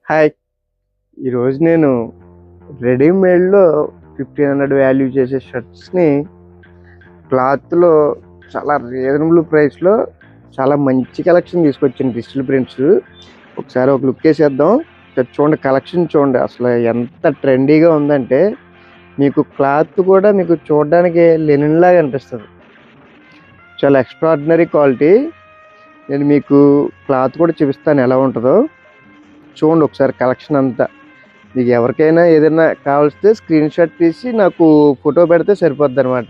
Hi! ఈరోజు నేను రెడీమేడ్‌లో 1500 value చేసే షర్ట్స్‌ని క్లాత్‌లో చాలా రీజనబుల్ ప్రైస్‌లో చాలా మంచి కలెక్షన్ తీసుకొచ్చాను డిజిటల్ ప్రింట్స్. ఒకసారి ఒక లుక్ ఏసేద్దాం. ఇక్కడ చూడండి, కలెక్షన్ చూడండి. అసలు ఎంత ట్రెండీగా ఉందంటే మీకు క్లాత్ కూడా మీకు చూడడానికి లెనిన్ లాగా అనిపిస్తది. చాలా ఎక్స్ట్రార్డినరీ క్వాలిటీ. నేను మీకు క్లాత్ కూడా చూపిస్తాను ఎలా ఉంటదో. చూడండి ఒకసారి కలెక్షన్ అంతా. మీకు ఎవరికైనా ఏదైనా కావాల్సితే స్క్రీన్ షాట్ తీసి నాకు ఫోటో పెడితే సరిపోద్దనమాట.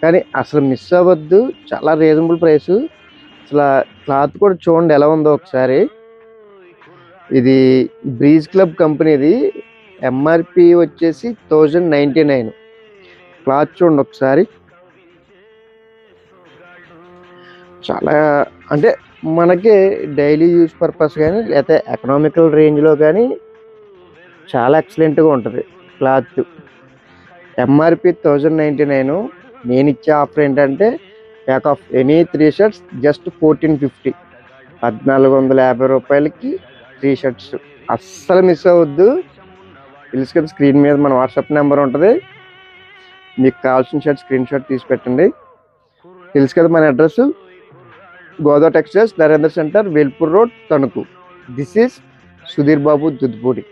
కానీ అసలు మిస్ అవ్వద్దు. చాలా రీజనబుల్ ప్రైసు. అసలు క్లాత్ కూడా చూడండి ఎలా ఉందో ఒకసారి. ఇది బ్రీజ్ క్లబ్ కంపెనీది. ఎంఆర్పి వచ్చేసి 1099. క్లాత్ చూడండి ఒకసారి. చాలా అంటే మనకి డైలీ యూజ్ పర్పస్ కానీ లేకపోతే ఎకనామికల్ రేంజ్లో కానీ చాలా ఎక్సలెంట్గా ఉంటుంది క్లాత్. ఎంఆర్పి 1099. నేను ఇచ్చే ఆఫర్ ఏంటంటే pack of any 3 shirts just 1450. 1450 రూపాయలకి 3 షర్ట్స్. అస్సలు మిస్ అవ్వద్దు. తెలుసు కదా, స్క్రీన్ మీద మన వాట్సాప్ నెంబర్ ఉంటుంది. మీకు కావాల్సిన షర్ట్ స్క్రీన్ షాట్ తీసి పెట్టండి. తెలుసు కదా మన address, Godavari textiles, Narendra centre, Velpur road, Tanuku. This is Sudheer Babu Duddupudi.